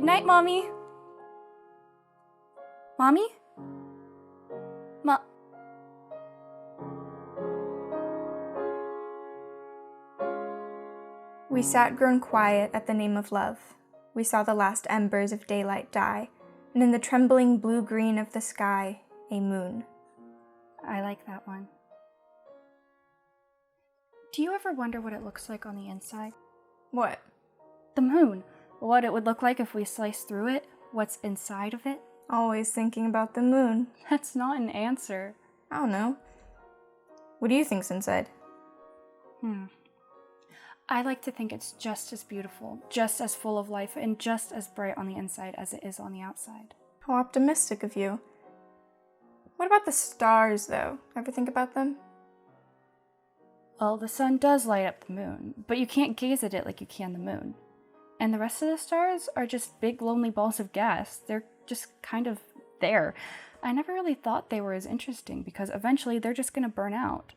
Good night, Mommy. Mommy? We sat grown quiet at the name of love. We saw the last embers of daylight die, and in the trembling blue-green of the sky, a moon. I like that one. Do you ever wonder what it looks like on the inside? What? The moon. What it would look like if we sliced through it? What's inside of it? Always thinking about the moon. That's not an answer. I don't know. What do you think's inside? I like to think it's just as beautiful, just as full of life, and just as bright on the inside as it is on the outside. How optimistic of you. What about the stars, though? Ever think about them? Well, the sun does light up the moon, but you can't gaze at it like you can the moon. And the rest of the stars are just big, lonely balls of gas. They're just kind of there. I never really thought they were as interesting because eventually they're just going to burn out.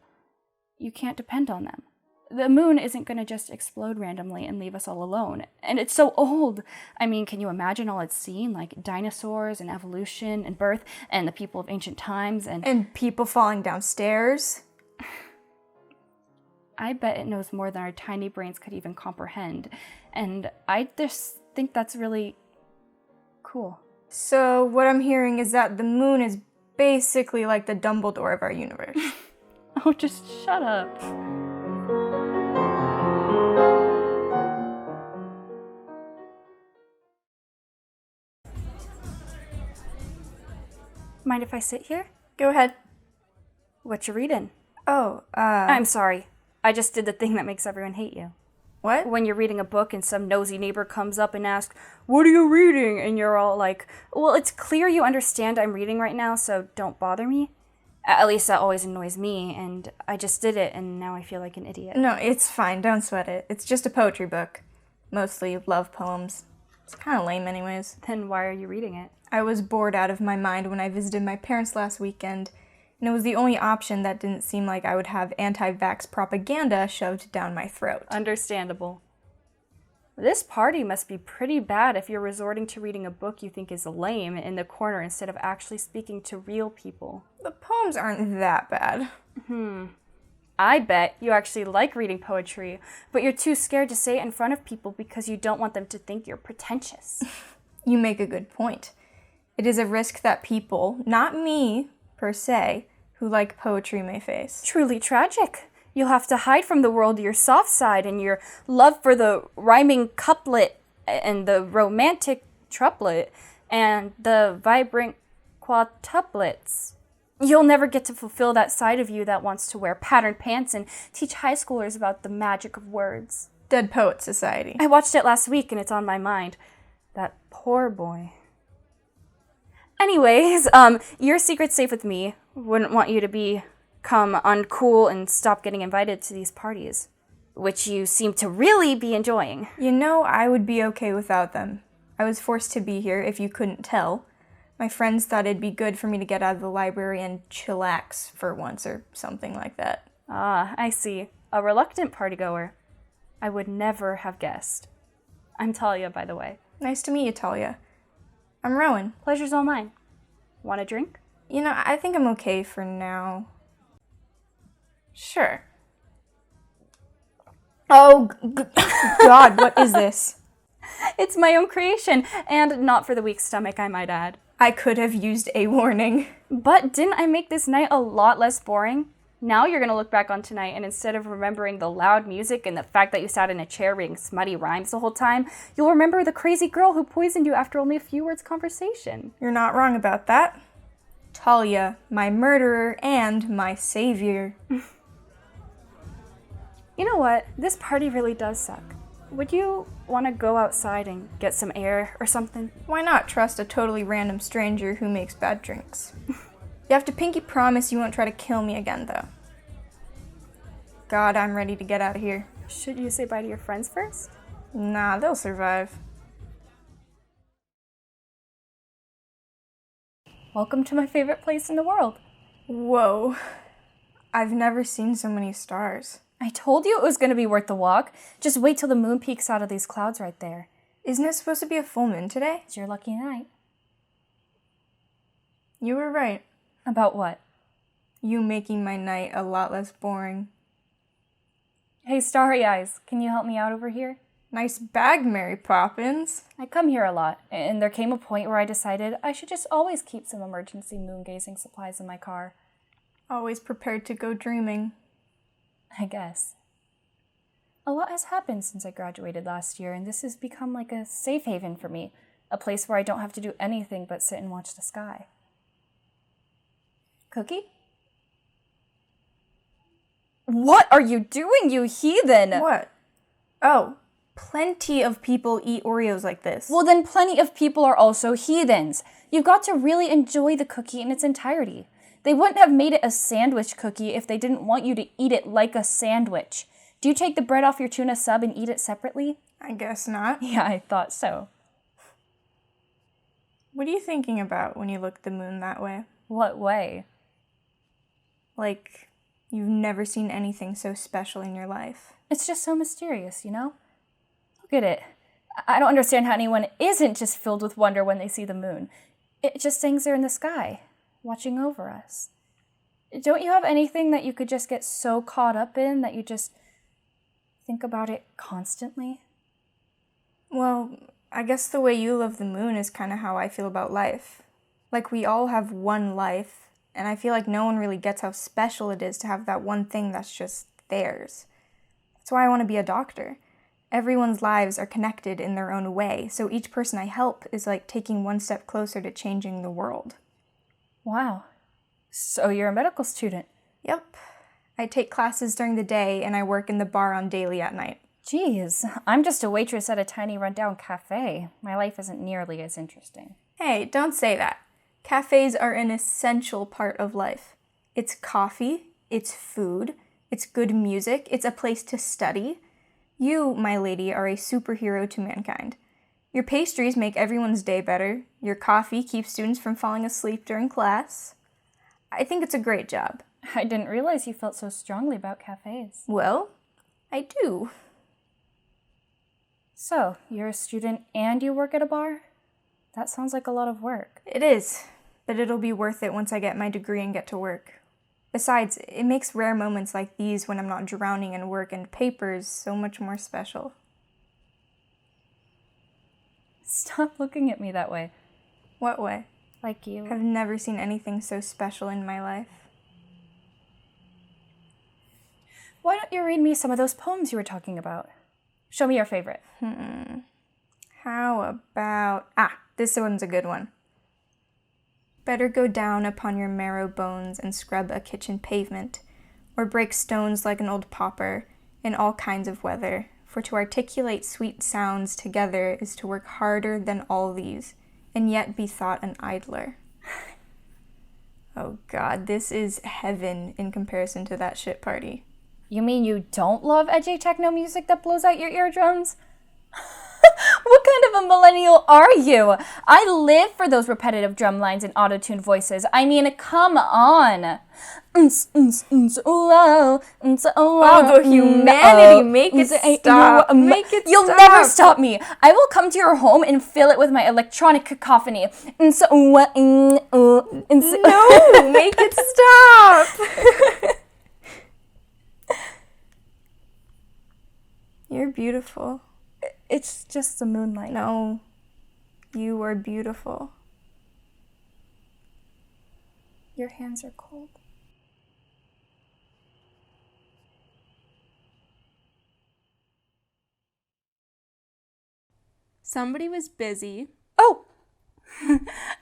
You can't depend on them. The moon isn't going to just explode randomly and leave us all alone. And it's so old. I mean, can you imagine all it's seen? Like dinosaurs and evolution and birth and the people of ancient times and people falling downstairs. I bet it knows more than our tiny brains could even comprehend. And I just think that's really cool. So what I'm hearing is that the moon is basically like the Dumbledore of our universe. Oh, just shut up. Mind if I sit here? Go ahead. What you reading? Oh, I'm sorry. I just did the thing that makes everyone hate you. What? When you're reading a book and some nosy neighbor comes up and asks, "What are you reading?" And you're all like, "Well, it's clear you understand I'm reading right now, so don't bother me." At least that always annoys me, and I just did it, and now I feel like an idiot. No, it's fine. Don't sweat it. It's just a poetry book. Mostly love poems. It's kind of lame anyways. Then why are you reading it? I was bored out of my mind when I visited my parents last weekend, and it was the only option that didn't seem like I would have anti-vax propaganda shoved down my throat. Understandable. This party must be pretty bad if you're resorting to reading a book you think is lame in the corner instead of actually speaking to real people. The poems aren't that bad. I bet you actually like reading poetry, but you're too scared to say it in front of people because you don't want them to think you're pretentious. You make a good point. It is a risk that people, not me per se, who like poetry may face. Truly tragic. You'll have to hide from the world your soft side and your love for the rhyming couplet and the romantic triplet and the vibrant quadtuplets. You'll never get to fulfill that side of you that wants to wear patterned pants and teach high schoolers about the magic of words. Dead Poet Society. I watched it last week and it's on my mind. That poor boy. Anyways, your secret's safe with me. Wouldn't want you to become uncool and stop getting invited to these parties, which you seem to really be enjoying. You know, I would be okay without them. I was forced to be here, if you couldn't tell. My friends thought it'd be good for me to get out of the library and chillax for once or something like that. Ah, I see. A reluctant partygoer. I would never have guessed. I'm Talia, by the way. Nice to meet you, Talia. I'm Rowan. Pleasure's all mine. Want a drink? You know, I think I'm okay for now. Sure. Oh, God, what is this? It's my own creation, and not for the weak stomach, I might add. I could have used a warning. But didn't I make this night a lot less boring? Now you're going to look back on tonight, and instead of remembering the loud music and the fact that you sat in a chair reading smutty rhymes the whole time, you'll remember the crazy girl who poisoned you after only a few words conversation. You're not wrong about that. Talia, my murderer and my savior. You know what? This party really does suck. Would you want to go outside and get some air or something? Why not trust a totally random stranger who makes bad drinks? You have to pinky promise you won't try to kill me again, though. God, I'm ready to get out of here. Should you say bye to your friends first? Nah, they'll survive. Welcome to my favorite place in the world. Whoa. I've never seen so many stars. I told you it was going to be worth the walk. Just wait till the moon peeks out of these clouds right there. Isn't it supposed to be a full moon today? It's your lucky night. You were right. About what? You making my night a lot less boring. Hey, Starry Eyes, can you help me out over here? Nice bag, Mary Poppins. I come here a lot, and there came a point where I decided I should just always keep some emergency moon-gazing supplies in my car. Always prepared to go dreaming. I guess. A lot has happened since I graduated last year, and this has become like a safe haven for me, a place where I don't have to do anything but sit and watch the sky. Cookie? What are you doing, you heathen? What? Oh, plenty of people eat Oreos like this. Well, then plenty of people are also heathens. You've got to really enjoy the cookie in its entirety. They wouldn't have made it a sandwich cookie if they didn't want you to eat it like a sandwich. Do you take the bread off your tuna sub and eat it separately? I guess not. Yeah, I thought so. What are you thinking about when you look at the moon that way? What way? Like, you've never seen anything so special in your life. It's just so mysterious, you know? Look at it. I don't understand how anyone isn't just filled with wonder when they see the moon. It just hangs there in the sky, watching over us. Don't you have anything that you could just get so caught up in that you just think about it constantly? Well, I guess the way you love the moon is kind of how I feel about life. Like, we all have one life, and I feel like no one really gets how special it is to have that one thing that's just theirs. That's why I want to be a doctor. Everyone's lives are connected in their own way, so each person I help is like taking one step closer to changing the world. Wow. So you're a medical student? Yep. I take classes during the day, and I work in the bar on daily at night. Geez, I'm just a waitress at a tiny rundown cafe. My life isn't nearly as interesting. Hey, don't say that. Cafes are an essential part of life. It's coffee, it's food, it's good music, it's a place to study. You, my lady, are a superhero to mankind. Your pastries make everyone's day better. Your coffee keeps students from falling asleep during class. I think it's a great job. I didn't realize you felt so strongly about cafes. Well, I do. So, you're a student and you work at a bar? That sounds like a lot of work. It is, but it'll be worth it once I get my degree and get to work. Besides, it makes rare moments like these when I'm not drowning in work and papers so much more special. Stop looking at me that way. What way? Like you. I've never seen anything so special in my life. Why don't you read me some of those poems you were talking about? Show me your favorite. How about... this one's a good one. Better go down upon your marrow bones and scrub a kitchen pavement, or break stones like an old pauper in all kinds of weather, for to articulate sweet sounds together is to work harder than all these, and yet be thought an idler. Oh God, this is heaven in comparison to that shit party. You mean you don't love edgy techno music that blows out your eardrums? What kind of a millennial are you? I live for those repetitive drum lines and auto-tuned voices. I mean, come on. Oh, the humanity, make it stop. Make it You'll stop. never stop me. I will come to your home and fill it with my electronic cacophony. No, make it stop. You're beautiful. It's just the moonlight. No, you are beautiful. Your hands are cold. Somebody was busy. Oh!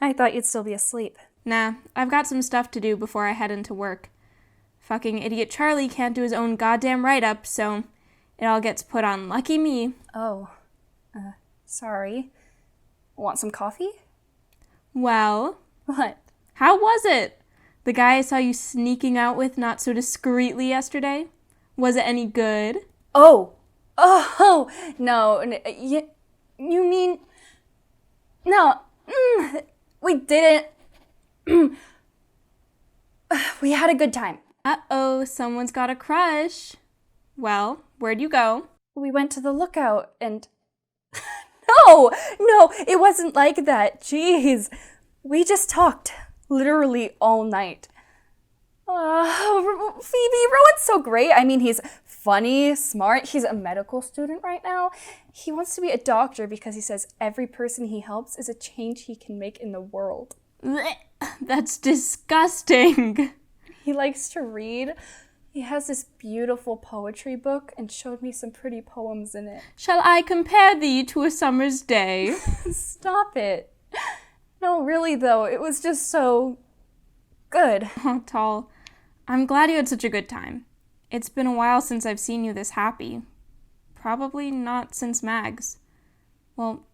I thought you'd still be asleep. Nah, I've got some stuff to do before I head into work. Fucking idiot Charlie can't do his own goddamn write-up, so it all gets put on lucky me. Oh. Sorry. Want some coffee? Well, What? how was it? The guy I saw you sneaking out with not so discreetly yesterday? Was it any good? Oh! No. You mean... No. We didn't. We had a good time. Uh-oh, someone's got a crush. Well, where'd you go? We went to the lookout and... No, it wasn't like that. Jeez. We just talked literally all night. Phoebe, Rowan's so great. I mean, he's funny, smart. He's a medical student right now. He wants to be a doctor because he says every person he helps is a change he can make in the world. Blech, that's disgusting. He likes to read. He has this beautiful poetry book and showed me some pretty poems in it. Shall I compare thee to a summer's day? Stop it. No, really though, it was just so good. Oh, Tall, I'm glad you had such a good time. It's been a while since I've seen you this happy. Probably not since Mags. Well,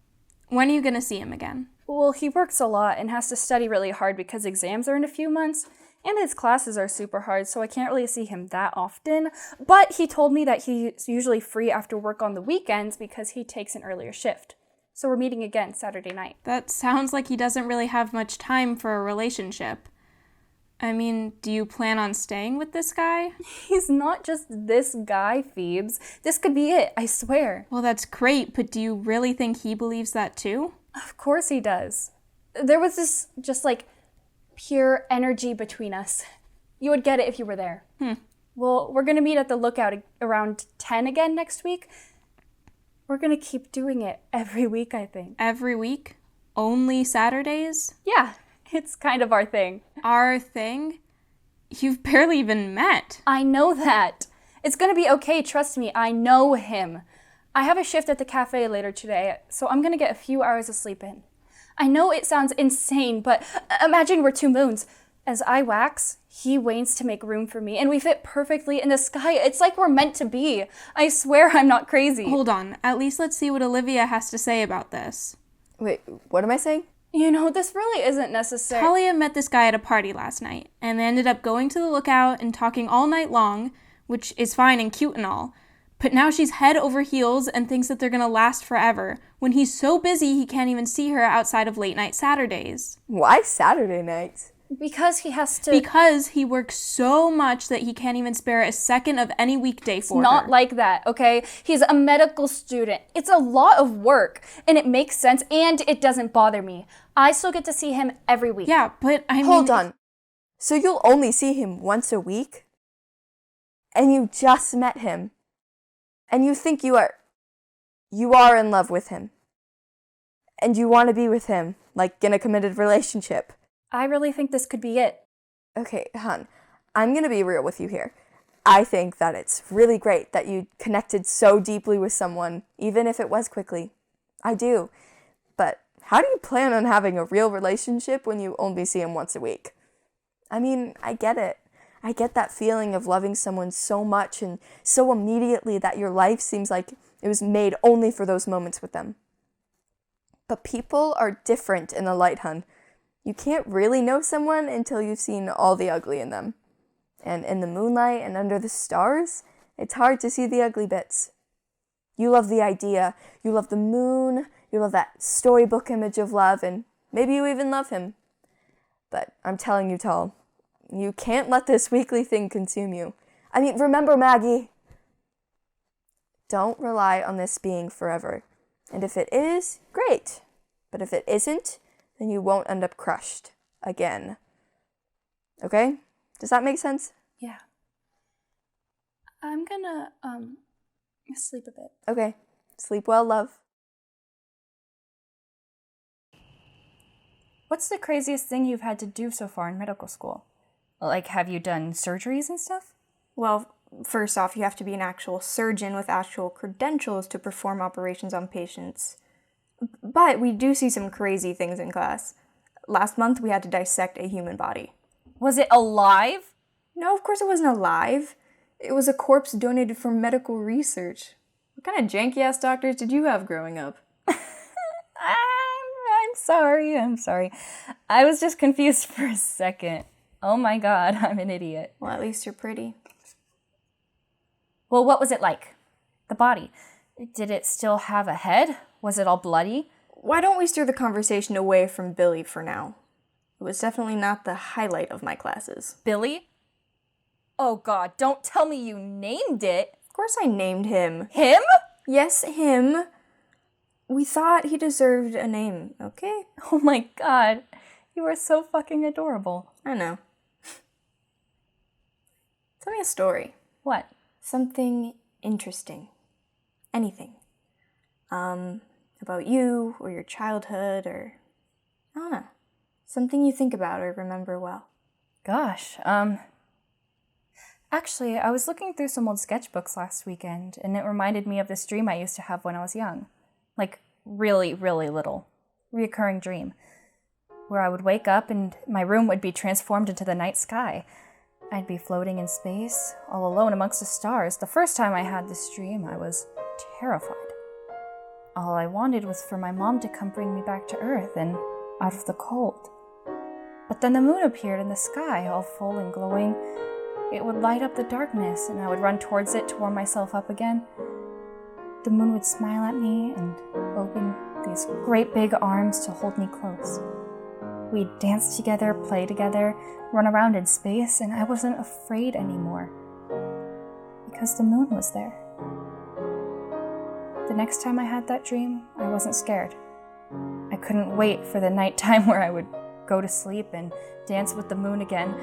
when are you gonna see him again? Well, he works a lot and has to study really hard because exams are in a few months, and his classes are super hard, so I can't really see him that often. But he told me that he's usually free after work on the weekends because he takes an earlier shift. So we're meeting again Saturday night. That sounds like he doesn't really have much time for a relationship. I mean, do you plan on staying with this guy? He's not just this guy, Phoebes. This could be it, I swear. Well, that's great, but do you really think he believes that too? Of course he does. There was this just like pure energy between us. You would get it if you were there. Well, we're gonna meet at the Lookout around 10 again next week. We're gonna keep doing it every week, I think. Every week? Only Saturdays? Yeah, it's kind of our thing. Our thing? You've barely even met. I know that. It's gonna be okay, trust me, I know him. I have a shift at the cafe later today, so I'm gonna get a few hours of sleep in. I know it sounds insane, but imagine we're two moons. As I wax, he wanes to make room for me, and we fit perfectly in the sky. It's like we're meant to be. I swear I'm not crazy. Hold on, at least let's see what Olivia has to say about this. Wait, what am I saying? You know, this really isn't necessary. Talia met this guy at a party last night, and they ended up going to the Lookout and talking all night long, which is fine and cute and all. But now she's head over heels and thinks that they're gonna last forever, when he's so busy he can't even see her outside of late night Saturdays. Why Saturday nights? Because he has to... Because he works so much that he can't even spare a second of any weekday for her. Not like that, okay? He's a medical student. It's a lot of work, and it makes sense, and it doesn't bother me. I still get to see him every week. Yeah, but I mean... Hold on. So you'll only see him once a week? And you just met him? And you think you are in love with him? And you want to be with him, like in a committed relationship? I really think this could be it. Okay, hon, I'm going to be real with you here. I think that it's really great that you connected so deeply with someone, even if it was quickly. I do. But how do you plan on having a real relationship when you only see him once a week? I mean, I get it. I get that feeling of loving someone so much and so immediately that your life seems like it was made only for those moments with them. But people are different in the light, hun. You can't really know someone until you've seen all the ugly in them. And in the moonlight and under the stars, it's hard to see the ugly bits. You love the idea, you love the moon, you love that storybook image of love, and maybe you even love him. But I'm telling you, Tall, you can't let this weekly thing consume you. I mean, remember, Maggie, don't rely on this being forever. And if it is, great. But if it isn't, then you won't end up crushed again. Okay? Does that make sense? Yeah. I'm gonna, sleep a bit. Okay. Sleep well, love. What's the craziest thing you've had to do so far in medical school? Like, have you done surgeries and stuff? Well, first off, you have to be an actual surgeon with actual credentials to perform operations on patients. But we do see some crazy things in class. Last month, we had to dissect a human body. Was it alive? No, of course it wasn't alive. It was a corpse donated for medical research. What kind of janky-ass doctors did you have growing up? I'm sorry. I was just confused for a second. Oh my god, I'm an idiot. Well, at least you're pretty. Well, what was it like? The body. Did it still have a head? Was it all bloody? Why don't we steer the conversation away from Billy for now? It was definitely not the highlight of my classes. Billy? Oh god, don't tell me you named it. Of course I named him. Him? Yes, him. We thought he deserved a name, okay? Oh my god, you are so fucking adorable. I know. Tell me a story. What? Something interesting. Anything. About you, or your childhood, or I don't know. Something you think about or remember well. Gosh, actually, I was looking through some old sketchbooks last weekend, and it reminded me of this dream I used to have when I was young. Like, really, really little. Reoccurring dream. Where I would wake up and my room would be transformed into the night sky. I'd be floating in space, all alone amongst the stars. The first time I had this dream, I was terrified. All I wanted was for my mom to come bring me back to Earth and out of the cold. But then the moon appeared in the sky, all full and glowing. It would light up the darkness, and I would run towards it to warm myself up again. The moon would smile at me and open these great big arms to hold me close. We'd dance together, play together, run around in space, and I wasn't afraid anymore. Because the moon was there. The next time I had that dream, I wasn't scared. I couldn't wait for the nighttime where I would go to sleep and dance with the moon again.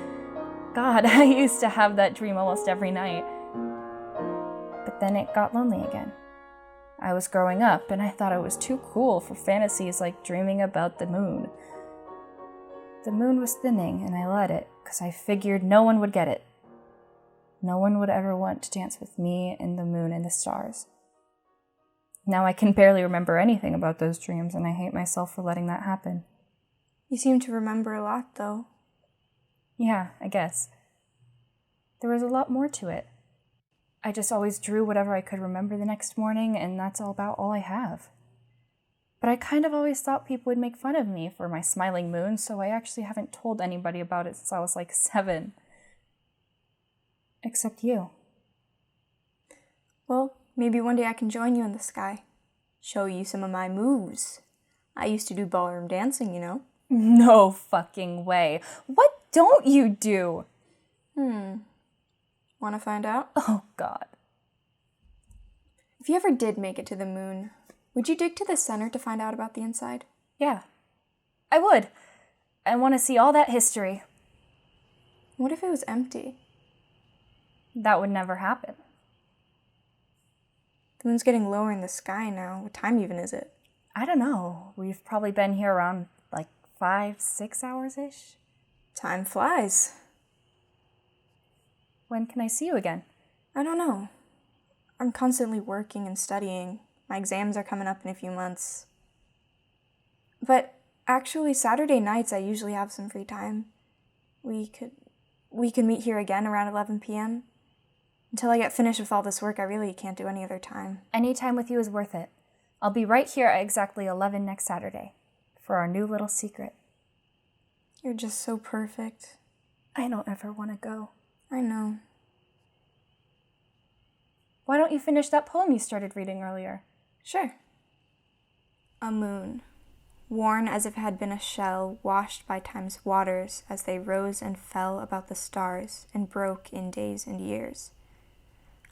God, I used to have that dream almost every night. But then it got lonely again. I was growing up, and I thought it was too cool for fantasies like dreaming about the moon. The moon was thinning, and I let it, because I figured no one would get it. No one would ever want to dance with me and the moon and the stars. Now I can barely remember anything about those dreams, and I hate myself for letting that happen. You seem to remember a lot, though. Yeah, I guess. There was a lot more to it. I just always drew whatever I could remember the next morning, and that's about all I have. But I kind of always thought people would make fun of me for my smiling moon, so I actually haven't told anybody about it since I was like 7. Except you. Well, maybe one day I can join you in the sky. Show you some of my moves. I used to do ballroom dancing, you know. No fucking way. What don't you do? Want to find out? Oh, God. If you ever did make it to the moon, would you dig to the center to find out about the inside? Yeah, I would. I want to see all that history. What if it was empty? That would never happen. The moon's getting lower in the sky now. What time even is it? I don't know. We've probably been here around like 5-6 hours-ish. Time flies. When can I see you again? I don't know. I'm constantly working and studying. My exams are coming up in a few months. But actually, Saturday nights I usually have some free time. We could meet here again around 11 p.m. Until I get finished with all this work, I really can't do any other time. Any time with you is worth it. I'll be right here at exactly 11 next Saturday for our new little secret. You're just so perfect. I don't ever want to go. I know. Why don't you finish that poem you started reading earlier? Sure. A moon, worn as if it had been a shell, washed by time's waters as they rose and fell about the stars and broke in days and years.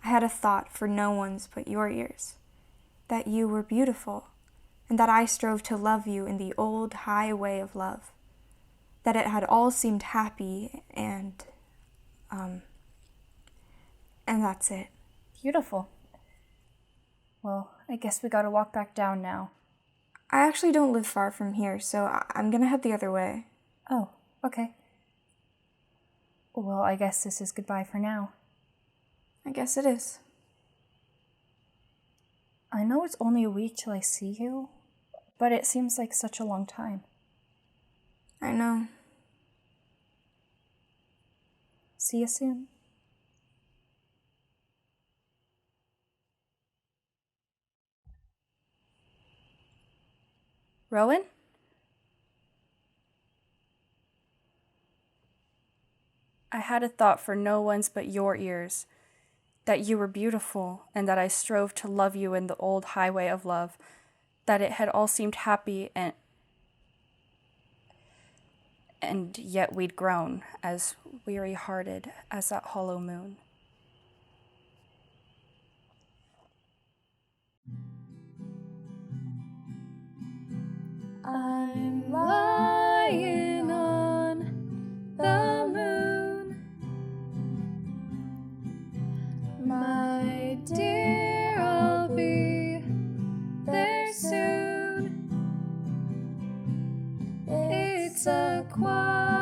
I had a thought for no one's but your ears, that you were beautiful, and that I strove to love you in the old high way of love, that it had all seemed happy and that's it. Beautiful. Well, I guess we gotta walk back down now. I actually don't live far from here, so I'm gonna head the other way. Oh, okay. Well, I guess this is goodbye for now. I guess it is. I know it's only a week till I see you, but it seems like such a long time. I know. See you soon. Rowan? I had a thought for no one's but your ears, that you were beautiful, and that I strove to love you in the old highway of love, that it had all seemed happy and yet we'd grown, as weary-hearted as that hollow moon. I'm lying on the moon. My dear, I'll be there soon. It's a quiet